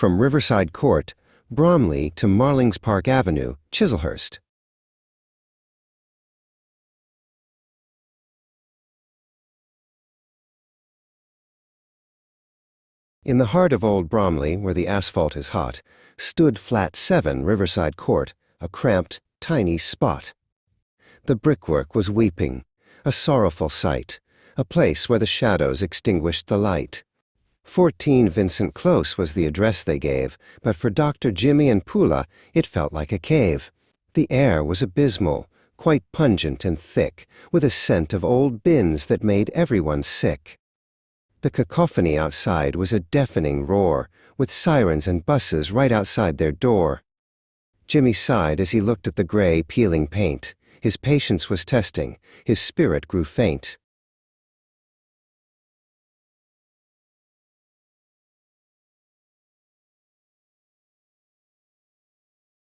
from Riverside Court, Bromley to Marlings Park Avenue, Chislehurst. In the heart of old Bromley, where the asphalt is hot, stood Flat 7 Riverside Court, a cramped, tiny spot. The brickwork was weeping, a sorrowful sight, a place where the shadows extinguished the light. 14 Vincent Close was the address they gave, but for Dr. Jimmy and Pula it felt like a cave. The air was abysmal, quite pungent and thick, with a scent of old bins that made everyone sick. The cacophony outside was a deafening roar, with sirens and buses right outside their door. Jimmy sighed as he looked at the gray, peeling paint. His patience was testing. His spirit grew faint.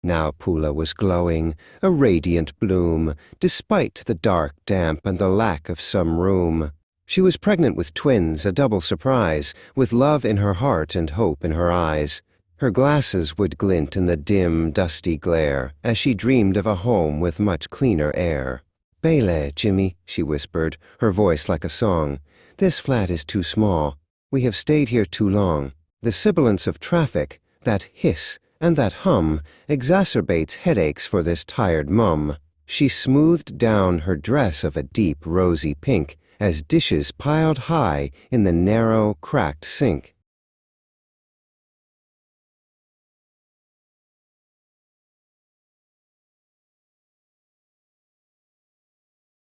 Now Pula was glowing, a radiant bloom, despite the dark damp and the lack of some room. She was pregnant with twins, a double surprise, with love in her heart and hope in her eyes. Her glasses would glint in the dim, dusty glare, as she dreamed of a home with much cleaner air. "Bele, Jimmy," she whispered, her voice like a song. "This flat is too small. We have stayed here too long. The sibilance of traffic, that hiss, and that hum, exacerbates headaches for this tired mum." She smoothed down her dress of a deep rosy pink as dishes piled high in the narrow, cracked sink.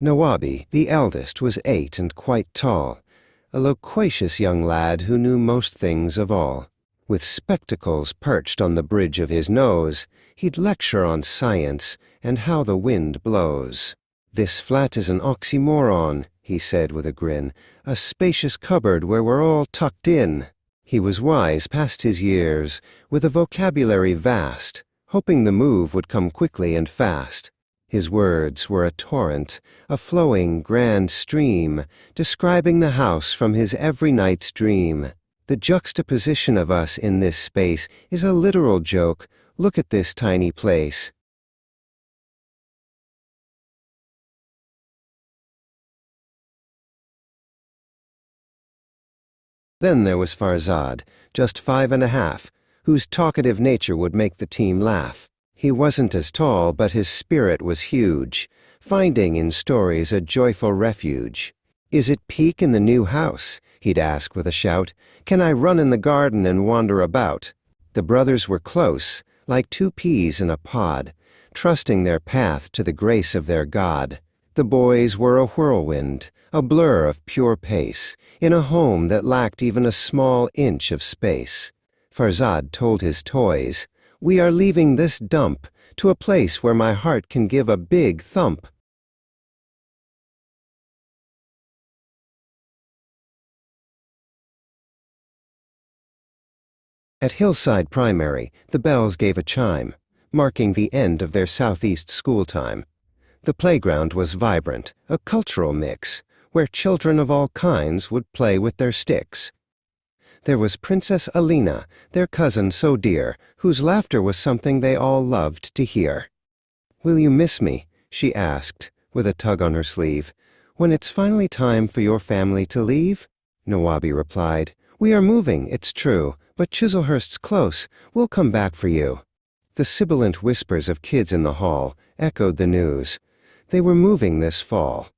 Nawabi, the eldest, was 8 and quite tall, a loquacious young lad who knew most things of all. With spectacles perched on the bridge of his nose, he'd lecture on science and how the wind blows. "This flat is an oxymoron," he said with a grin, "a spacious cupboard where we're all tucked in." He was wise past his years, with a vocabulary vast, hoping the move would come quickly and fast. His words were a torrent, a flowing grand stream, describing the house from his every night's dream. "The juxtaposition of us in this space is a literal joke. Look at this tiny place." Then there was Farzad, just 5.5, whose talkative nature would make the team laugh. He wasn't as tall, but his spirit was huge, finding in stories a joyful refuge. "Is it peak in the new house?" he'd ask with a shout. "Can I run in the garden and wander about?" The brothers were close, like 2 peas in a pod, trusting their path to the grace of their God. The boys were a whirlwind, a blur of pure pace, in a home that lacked even a small inch of space. Farzad told his toys, "We are leaving this dump to a place where my heart can give a big thump." At Hillside Primary, the bells gave a chime, marking the end of their southeast school time. The playground was vibrant, a cultural mix, where children of all kinds would play with their sticks. There was Princess Alina, their cousin so dear, whose laughter was something they all loved to hear. "Will you miss me?" she asked, with a tug on her sleeve, "when it's finally time for your family to leave?" Nawabi replied, "We are moving, it's true, but Chislehurst's close. We'll come back for you." The sibilant whispers of kids in the hall echoed the news. They were moving this fall.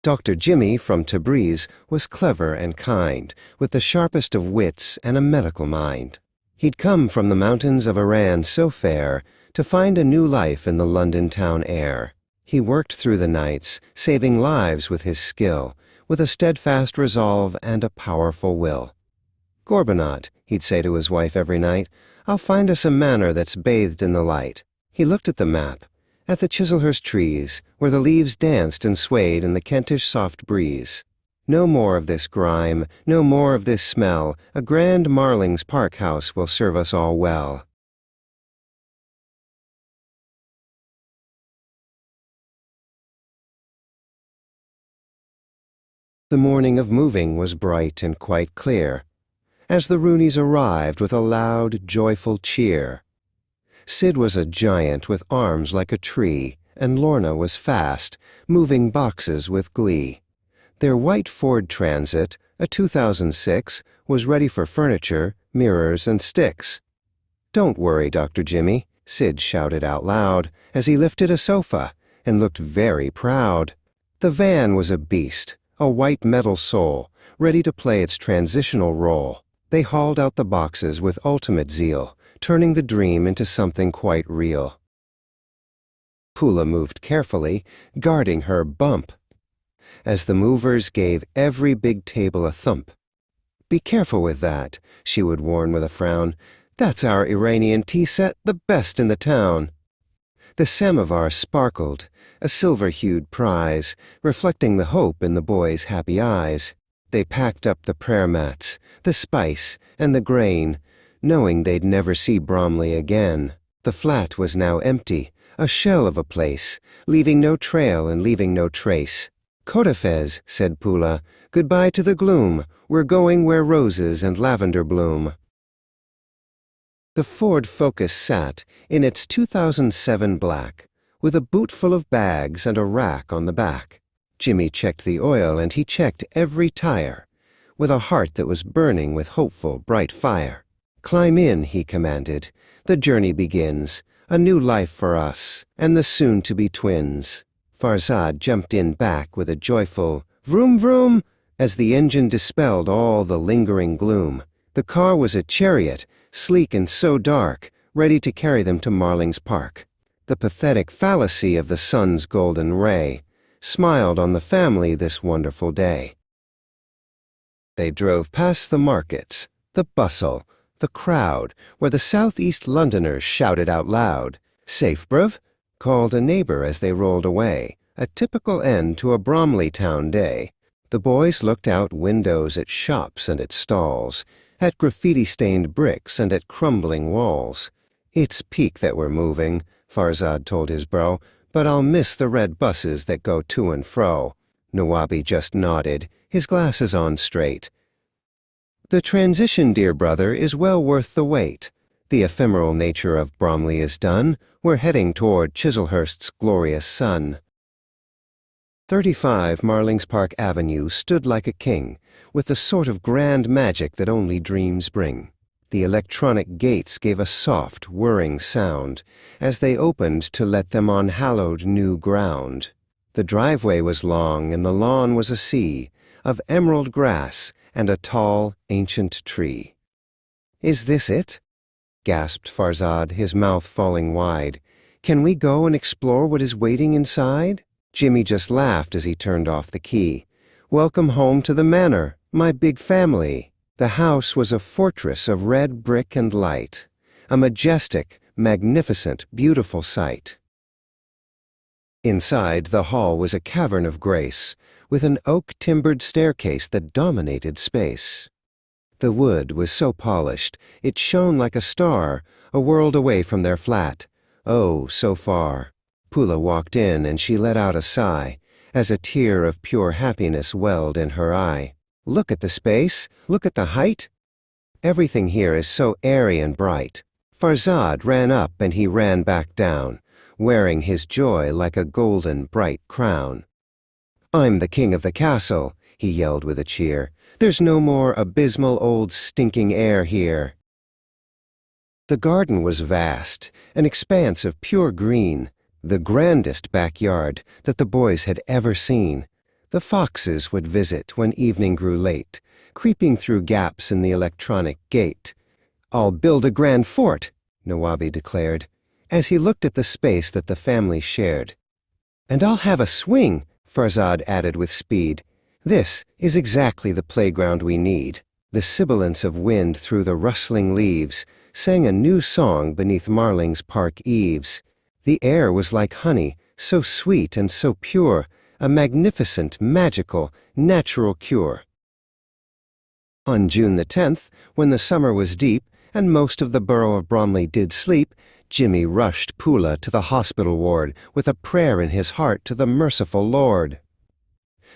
Dr. Jimmy from Tabriz was clever and kind, with the sharpest of wits and a medical mind. He'd come from the mountains of Iran so fair to find a new life in the London town air. He worked through the nights, saving lives with his skill, with a steadfast resolve and a powerful will. "Gorbanot," he'd say to his wife every night, "I'll find us a manor that's bathed in the light." He looked at the map, at the Chislehurst trees, where the leaves danced and swayed in the Kentish soft breeze. "No more of this grime, no more of this smell. A grand Marlings Park house will serve us all well." The morning of moving was bright and quite clear, as the Rooneys arrived with a loud, joyful cheer. Sid was a giant with arms like a tree, and Lorna was fast, moving boxes with glee. Their white Ford Transit, a 2006, was ready for furniture, mirrors, and sticks. "Don't worry, Dr. Jimmy," Sid shouted out loud as he lifted a sofa and looked very proud. The van was a beast, a white metal soul, ready to play its transitional role. They hauled out the boxes with ultimate zeal, turning the dream into something quite real. Pula moved carefully, guarding her bump, as the movers gave every big table a thump. "Be careful with that," she would warn with a frown. "That's our Iranian tea set, the best in the town." The samovar sparkled, a silver-hued prize, reflecting the hope in the boys' happy eyes. They packed up the prayer mats, the spice, and the grain, knowing they'd never see Bromley again. The flat was now empty, a shell of a place, leaving no trail and leaving no trace. "Kodafez," said Pula, "goodbye to the gloom. We're going where roses and lavender bloom." The Ford Focus sat in its 2007 black, with a boot full of bags and a rack on the back. Jimmy checked the oil and he checked every tire, with a heart that was burning with hopeful, bright fire. "Climb in," he commanded. "The journey begins, a new life for us and the soon-to-be twins." Farzad jumped in back with a joyful "vroom vroom" as the engine dispelled all the lingering gloom. The car was a chariot, sleek and so dark, ready to carry them to Marlings Park. The pathetic fallacy of the sun's golden ray smiled on the family this wonderful day. They drove past the markets, the bustle, the crowd, where the southeast Londoners shouted out loud. "Safe, bruv?" called a neighbor as they rolled away, a typical end to a Bromley town day. The boys looked out windows at shops and at stalls, at graffiti-stained bricks and at crumbling walls. "It's peak that we're moving," Farzad told his bro, "but I'll miss the red buses that go to and fro." Nawabi just nodded, his glasses on straight. "The transition, dear brother, is well worth the wait. The ephemeral nature of Bromley is done. We're heading toward Chislehurst's glorious sun." 35 Marlings Park Avenue stood like a king, with the sort of grand magic that only dreams bring. The electronic gates gave a soft, whirring sound as they opened to let them on hallowed new ground. The driveway was long and the lawn was a sea of emerald grass and a tall, ancient tree. "Is this it?" gasped Farzad, his mouth falling wide. "Can we go and explore what is waiting inside?" Jimmy just laughed as he turned off the key. "Welcome home to the manor, my big family." The house was a fortress of red brick and light, a majestic, magnificent, beautiful sight. Inside, the hall was a cavern of grace, with an oak-timbered staircase that dominated space. The wood was so polished, it shone like a star, a world away from their flat. Oh, so far. Pula walked in and she let out a sigh, as a tear of pure happiness welled in her eye. "Look at the space, look at the height. Everything here is so airy and bright." Farzad ran up and he ran back down, wearing his joy like a golden, bright crown. "I'm the king of the castle," he yelled with a cheer. "There's no more abysmal old stinking air here." The garden was vast, an expanse of pure green, the grandest backyard that the boys had ever seen. The foxes would visit when evening grew late, creeping through gaps in the electronic gate. "I'll build a grand fort," Nawabi declared, as he looked at the space that the family shared. "And I'll have a swing," Farzad added with speed. "This is exactly the playground we need." The sibilance of wind through the rustling leaves sang a new song beneath Marlings Park eaves. The air was like honey, so sweet and so pure, a magnificent, magical, natural cure. On June the 10th, when the summer was deep and most of the borough of Bromley did sleep, Jimmy rushed Pula to the hospital ward with a prayer in his heart to the merciful Lord.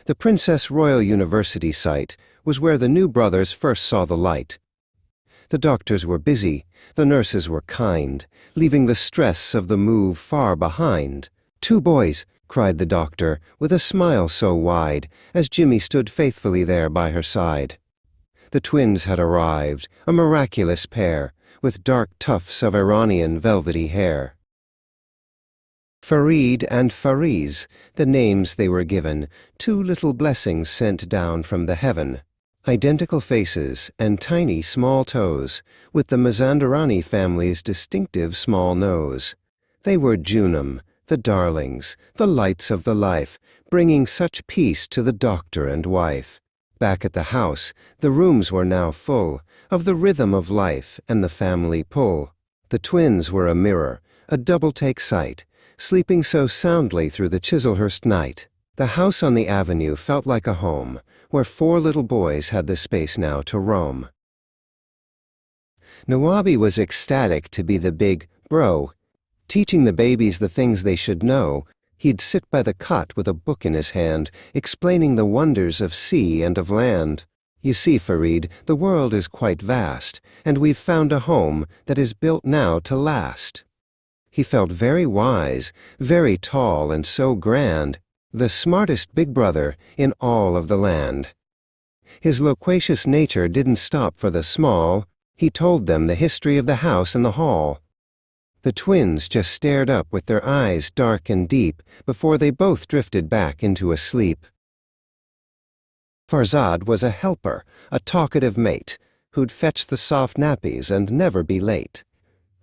The Princess Royal University site was where the new brothers first saw the light. The doctors were busy, the nurses were kind, leaving the stress of the move far behind. "Two boys," cried the doctor, with a smile so wide, as Jimmy stood faithfully there by her side. The twins had arrived, a miraculous pair, with dark tufts of Iranian velvety hair. Farid and Fariz, the names they were given, two little blessings sent down from the heaven. Identical faces and tiny small toes, with the Mazandarani family's distinctive small nose. They were Junum, the darlings, the lights of the life, bringing such peace to the doctor and wife. Back at the house, the rooms were now full of the rhythm of life and the family pull. The twins were a mirror, a double-take sight, sleeping so soundly through the Chislehurst night. The house on the avenue felt like a home, where four little boys had the space now to roam. Nawabi was ecstatic to be the big bro, teaching the babies the things they should know. He'd sit by the cot with a book in his hand, explaining the wonders of sea and of land. "You see, Farid, the world is quite vast, and we've found a home that is built now to last." He felt very wise, very tall and so grand, the smartest big brother in all of the land. His loquacious nature didn't stop for the small. He told them the history of the house and the hall. The twins just stared up with their eyes dark and deep before they both drifted back into a sleep. Farzad was a helper, a talkative mate, who'd fetch the soft nappies and never be late.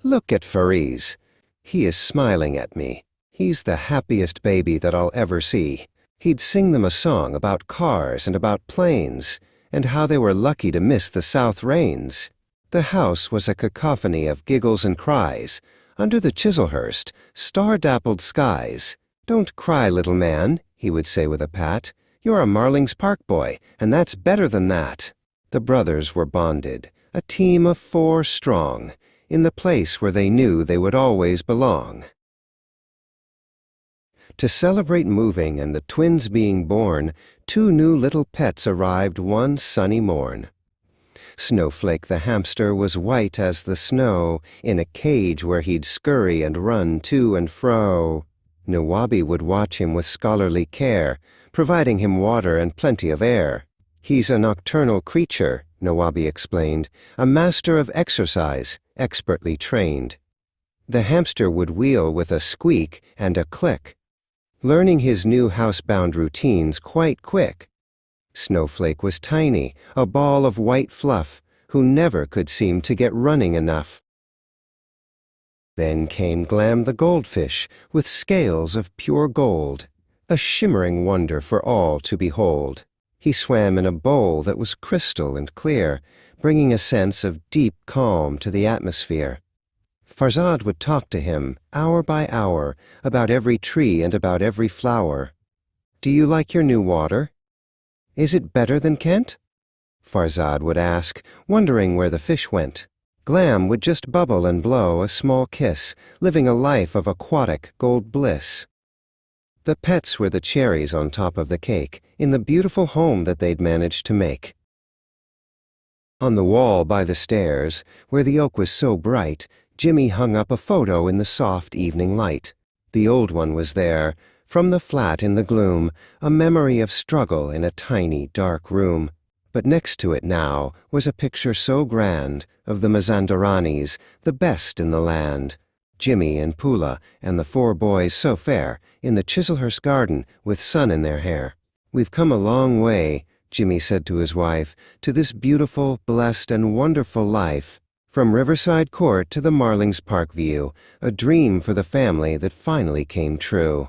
"Look at Fariz. He is smiling at me. He's the happiest baby that I'll ever see." He'd sing them a song about cars and about planes, and how they were lucky to miss the south rains. The house was a cacophony of giggles and cries, under the Chislehurst, star-dappled skies. "Don't cry, little man," he would say with a pat. "You're a Marlings Park boy, and that's better than that." The brothers were bonded, a team of four strong, in the place where they knew they would always belong. To celebrate moving and the twins being born, two new little pets arrived one sunny morn. Snowflake the hamster was white as the snow, in a cage where he'd scurry and run to and fro. Nawabi would watch him with scholarly care, providing him water and plenty of air. "He's a nocturnal creature," Nawabi explained, "a master of exercise, expertly trained." The hamster would wheel with a squeak and a click, learning his new housebound routines quite quick. Snowflake was tiny, a ball of white fluff, who never could seem to get running enough. Then came Glam the goldfish, with scales of pure gold, a shimmering wonder for all to behold. He swam in a bowl that was crystal and clear, bringing a sense of deep calm to the atmosphere. Farzad would talk to him, hour by hour, about every tree and about every flower. "Do you like your new water? Is it better than Kent?" Farzad would ask, wondering where the fish went. Glam would just bubble and blow a small kiss, living a life of aquatic gold bliss. The pets were the cherries on top of the cake, in the beautiful home that they'd managed to make. On the wall by the stairs, where the oak was so bright, Jimmy hung up a photo in the soft evening light. The old one was there, from the flat in the gloom, a memory of struggle in a tiny, dark room. But next to it now was a picture so grand of the Mazandaranis, the best in the land. Jimmy and Pula and the four boys so fair, in the Chislehurst garden with sun in their hair. "We've come a long way," Jimmy said to his wife, "to this beautiful, blessed, and wonderful life. From Riverside Court to the Marlings Park view, a dream for the family that finally came true."